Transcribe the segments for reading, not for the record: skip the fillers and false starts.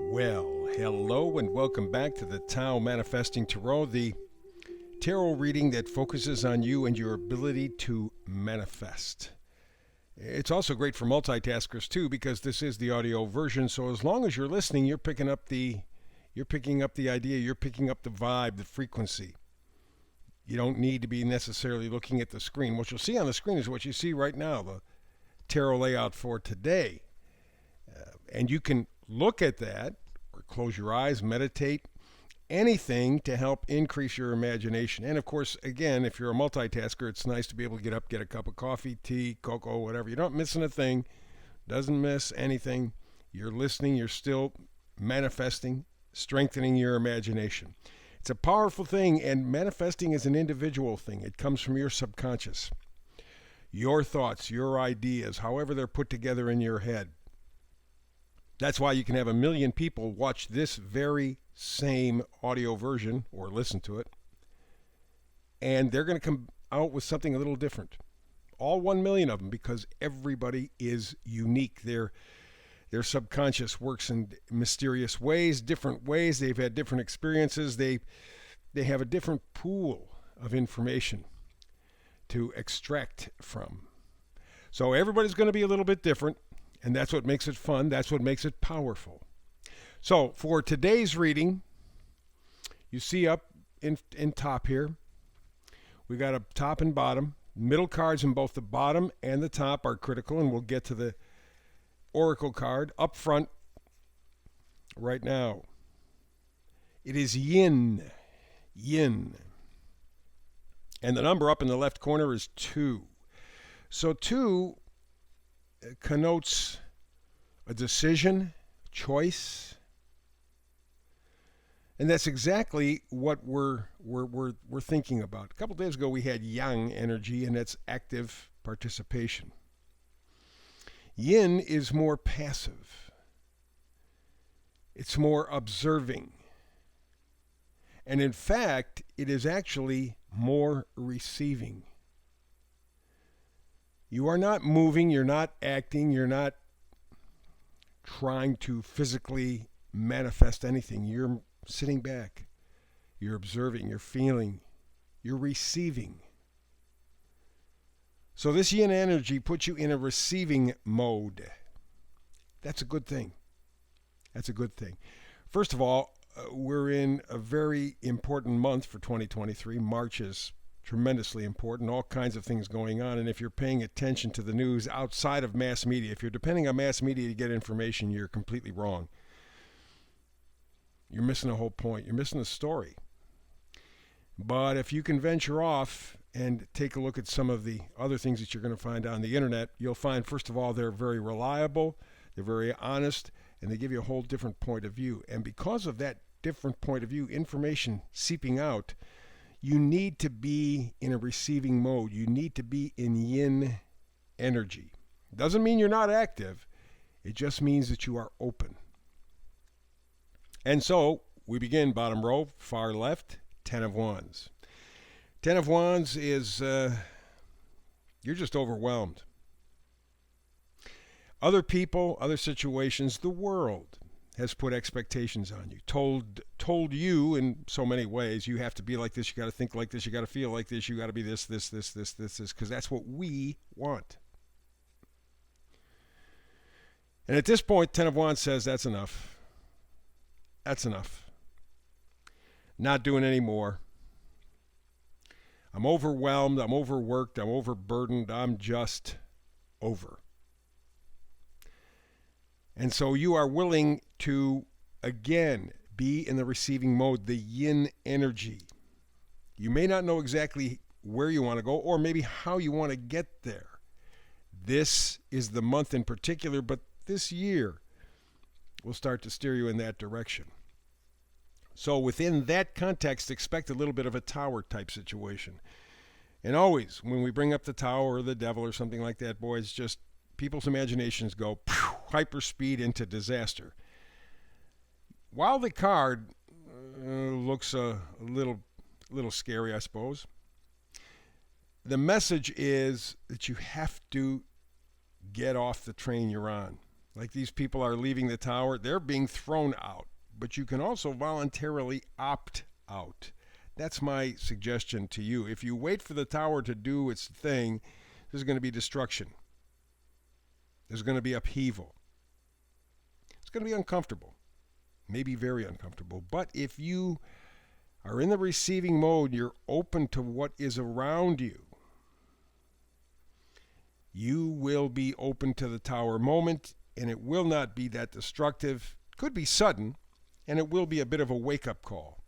Well, hello and welcome back to the Tao Manifesting Tarot, the tarot reading that focuses on you and your ability to manifest. It's also great for multitaskers too because this is the audio version, so as long as you're listening, you're picking up the idea, you're picking up the vibe, the frequency. You don't need to be necessarily looking at the screen. What you'll see on the screen is what you see right now, the tarot layout for today. And you can look at that or close your eyes, meditate, anything to help increase your imagination. And of course, again, if you're a multitasker, it's nice to be able to get up, get a cup of coffee, tea, cocoa, whatever. You're not missing a thing, doesn't miss anything. You're listening, you're still manifesting, strengthening your imagination. It's a powerful thing, and manifesting is an individual thing. It comes from your subconscious. Your thoughts, your ideas, however they're put together in your head. That's why you can have 1 million people watch this very same audio version or listen to it, and they're going to come out with something a little different. All 1 million of them, because everybody is unique. Their subconscious works in mysterious ways, different ways. They've had different experiences. They have a different pool of information to extract from. So everybody's going to be a little bit different. And that's what makes it fun. That's what makes it powerful. So for today's reading, you see up in top here, we got a top and bottom. Middle cards in both the bottom and the top are critical, and we'll get to the oracle card. Up front, right now, it is yin. Yin. And the number up in the left corner is 2. So 2 connotes a decision, choice, and that's exactly what we're thinking about. A couple days ago, we had yang energy, and that's active participation. Yin is more passive. It's more observing, and in fact, it is actually more receiving. You are not moving, you're not acting, you're not trying to physically manifest anything. You're sitting back, you're observing, you're feeling, you're receiving. So this yin energy puts you in a receiving mode. That's a good thing. That's a good thing. First of all, we're in a very important month for 2023. March is tremendously important, all kinds of things going on, and if you're paying attention to the news outside of mass media, if you're depending on mass media to get information, you're completely wrong. You're missing the whole point. You're missing the story. But if you can venture off and take a look at some of the other things that you're going to find on the internet, you'll find, first of all, they're very reliable, they're very honest, and they give you a whole different point of view. And because of that different point of view, information seeping out, you need to be in a receiving mode. You need to be in yin energy. Doesn't mean you're not active. It just means that you are open. And so we begin bottom row, far left, 10 of Wands. 10 of Wands is you're just overwhelmed. Other people, other situations, the world has put expectations on you, told you in so many ways, you have to be like this, you got to think like this, you got to feel like this, you got to be this, because that's what we want. And at this point, 10 of Wands says, that's enough. That's enough. Not doing any more. I'm overwhelmed, I'm overworked, I'm overburdened, I'm just over. And so you are willing to, again, be in the receiving mode, the yin energy. You may not know exactly where you want to go or maybe how you want to get there. This is the month in particular, but this year will start to steer you in that direction. So within that context, expect a little bit of a tower type situation. And always, when we bring up the tower or the devil or something like that, boys, just people's imaginations go hyperspeed into disaster. While the card looks a little scary, I suppose, the message is that you have to get off the train you're on. Like these people are leaving the tower, they're being thrown out. But you can also voluntarily opt out. That's my suggestion to you. If you wait for the tower to do its thing, there's going to be destruction. There's going to be upheaval. It's going to be uncomfortable, maybe very uncomfortable. But if you are in the receiving mode, you're open to what is around you, you will be open to the tower moment, and it will not be that destructive. Could be sudden, and it will be a bit of a wake-up call.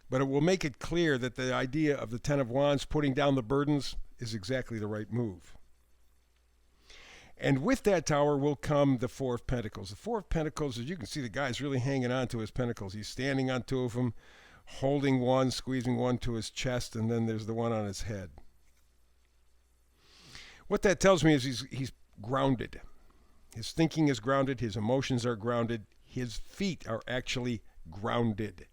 But it will make it clear that the idea of the Ten of Wands putting down the burdens is exactly the right move. And with that tower will come the Four of Pentacles. The Four of Pentacles, as you can see, the guy's really hanging on to his pentacles. He's standing on two of them, holding one, squeezing one to his chest, and then there's the one on his head. What that tells me is he's grounded. His thinking is grounded. His emotions are grounded. His feet are actually grounded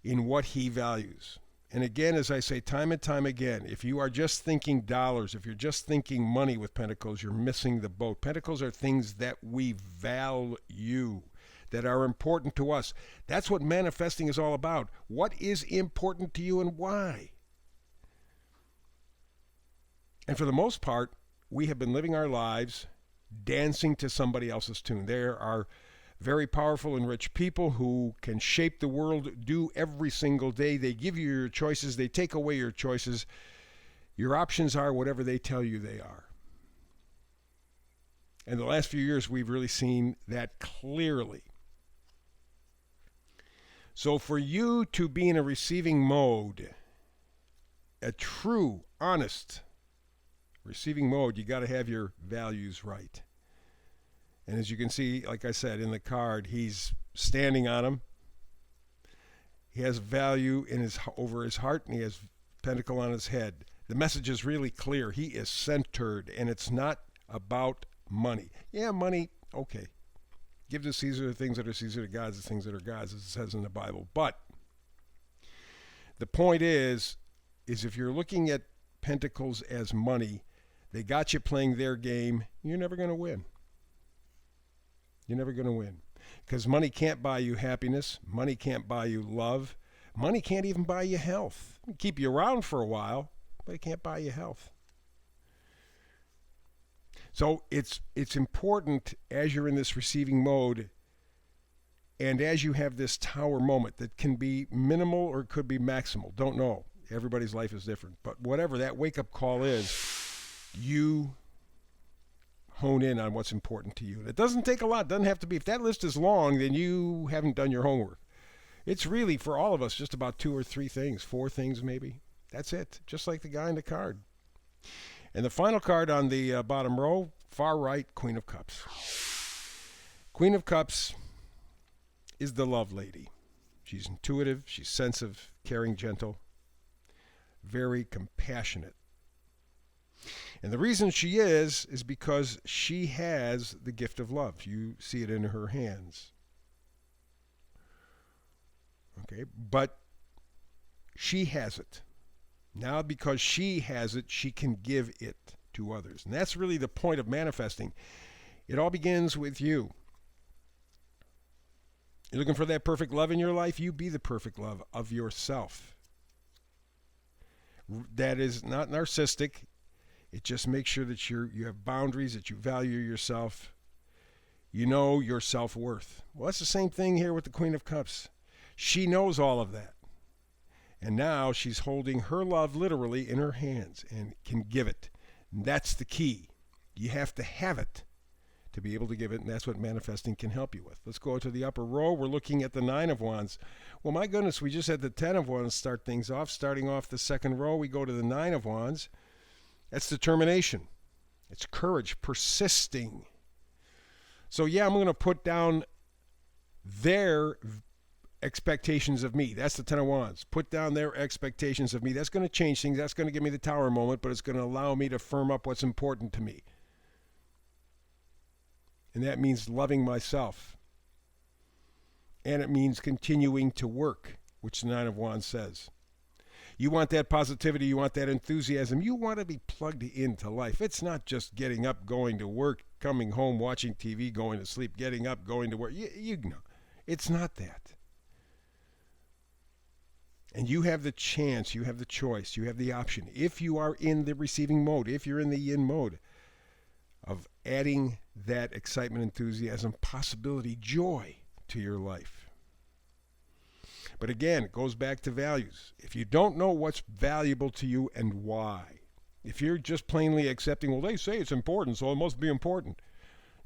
in what he values. And again, as I say time and time again, if you are just thinking dollars, if you're just thinking money with Pentacles, you're missing the boat. Pentacles are things that we value, that are important to us. That's what manifesting is all about. What is important to you and why? And for the most part, we have been living our lives dancing to somebody else's tune. There are very powerful and rich people who can shape the world, do every single day. They give you your choices. They take away your choices. Your options are whatever they tell you they are. And the last few years, we've really seen that clearly. So for you to be in a receiving mode, a true, honest receiving mode, you got to have your values right. And as you can see, like I said, in the card, he's standing on them. He has value over his heart, and he has pentacle on his head. The message is really clear. He is centered, and it's not about money. Yeah, money, okay. Give to Caesar the things that are Caesar, to God the things that are God's, as it says in the Bible. But the point is if you're looking at pentacles as money, they got you playing their game, you're never going to win. You're never going to win. Because money can't buy you happiness. Money can't buy you love. Money can't even buy you health. It can keep you around for a while, but it can't buy you health. So it's important as you're in this receiving mode and as you have this tower moment that can be minimal or it could be maximal. Don't know. Everybody's life is different. But whatever that wake-up call is, you hone in on what's important to you. And it doesn't take a lot. It doesn't have to be. If that list is long, then you haven't done your homework. It's really, for all of us, just about 2 or 3 things, 4 things maybe. That's it. Just like the guy in the card. And the final card on the bottom row, far right, Queen of Cups. Queen of Cups is the love lady. She's intuitive. She's sensitive, caring, gentle, very compassionate. And the reason she is because she has the gift of love. You see it in her hands. Okay, but she has it. Now because she has it, she can give it to others. And that's really the point of manifesting. It all begins with you. You're looking for that perfect love in your life? You be the perfect love of yourself. That is not narcissistic. It just makes sure that you have boundaries, that you value yourself. You know your self-worth. Well, that's the same thing here with the Queen of Cups. She knows all of that. And now she's holding her love literally in her hands and can give it. And that's the key. You have to have it to be able to give it, and that's what manifesting can help you with. Let's go to the upper row. We're looking at the 9 of Wands. Well, my goodness, we just had the 10 of Wands start things off. Starting off the second row, we go to the 9 of Wands. That's determination. It's courage, persisting. So yeah, I'm going to put down their expectations of me. That's the 10 of Wands. Put down their expectations of me. That's going to change things. That's going to give me the tower moment, but it's going to allow me to firm up what's important to me. And that means loving myself. And it means continuing to work, which the 9 of Wands says. You want that positivity. You want that enthusiasm. You want to be plugged into life. It's not just getting up, going to work, coming home, watching TV, going to sleep, getting up, going to work. You know, it's not that. And you have the chance, you have the choice, you have the option, if you are in the receiving mode, if you're in the yin mode, of adding that excitement, enthusiasm, possibility, joy to your life. But again, it goes back to values. If you don't know what's valuable to you and why, if you're just plainly accepting, well, they say it's important, so it must be important.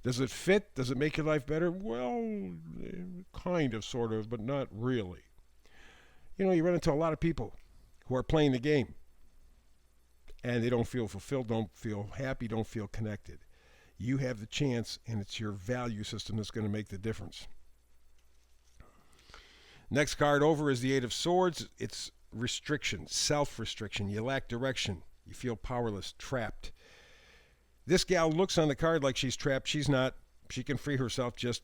Does it fit? Does it make your life better? Well, kind of, sort of, but not really. You know, you run into a lot of people who are playing the game and they don't feel fulfilled, don't feel happy, don't feel connected. You have the chance, and it's your value system that's going to make the difference. Next card over is the Eight of Swords. It's restriction, self-restriction. You lack direction. You feel powerless, trapped. This gal looks on the card like she's trapped. She's not. She can free herself. Just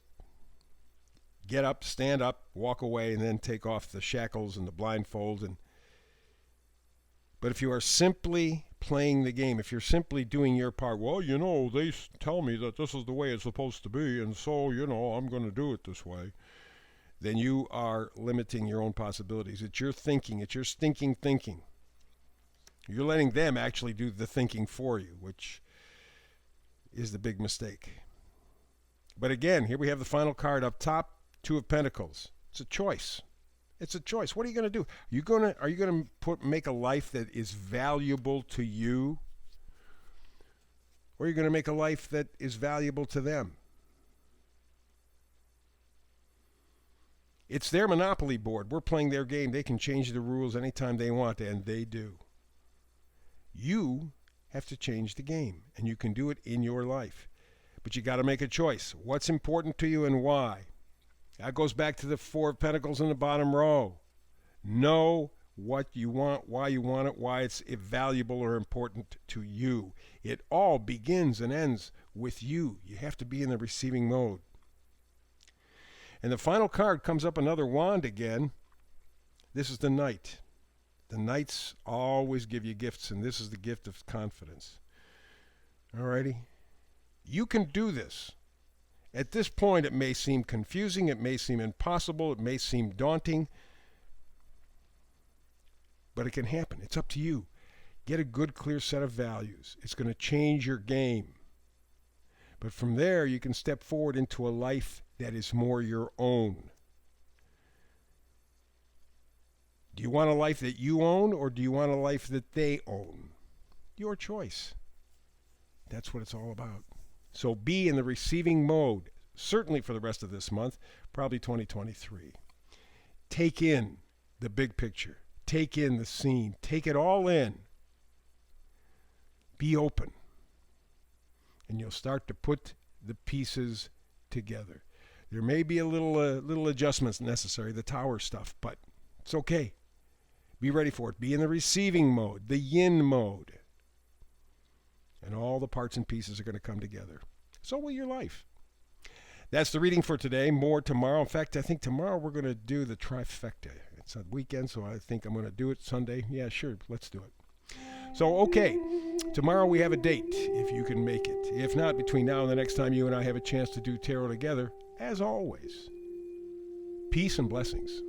get up, stand up, walk away, and then take off the shackles and the blindfold. But if you are simply playing the game, if you're simply doing your part, well, you know, they tell me that this is the way it's supposed to be, and so, you know, I'm going to do it this way, then you are limiting your own possibilities. It's your thinking. It's your stinking thinking. You're letting them actually do the thinking for you, which is the big mistake. But again, here we have the final card up top. Two of Pentacles. It's a choice. It's a choice. What are you going to do? Are you going to make a life that is valuable to you? Or are you going to make a life that is valuable to them? It's their monopoly board. We're playing their game. They can change the rules anytime they want, and they do. You have to change the game, and you can do it in your life. But you got to make a choice. What's important to you and why? That goes back to the Four of Pentacles in the bottom row. Know what you want, why it's valuable or important to you. It all begins and ends with you. You have to be in the receiving mode. And the final card comes up, another wand again. This is the Knight. The Knights always give you gifts, and this is the gift of confidence. Alrighty? You can do this. At this point, it may seem confusing, it may seem impossible, it may seem daunting, but it can happen. It's up to you. Get a good, clear set of values. It's going to change your game. But from there, you can step forward into a life that is more your own. Do you want a life that you own, or do you want a life that they own? Your choice. That's what it's all about. So be in the receiving mode, certainly for the rest of this month, probably 2023. Take in the big picture. Take in the scene. Take it all in. Be open. And you'll start to put the pieces together. There may be a little adjustments necessary, the tower stuff, but it's okay. Be ready for it. Be in the receiving mode, the yin mode. And all the parts and pieces are going to come together. So will your life. That's the reading for today. More tomorrow. In fact, I think tomorrow we're going to do the trifecta. It's a weekend, so I think I'm going to do it Sunday. Yeah, sure. Let's do it. So, okay. Tomorrow we have a date, if you can make it. If not, between now and the next time you and I have a chance to do tarot together, as always, peace and blessings.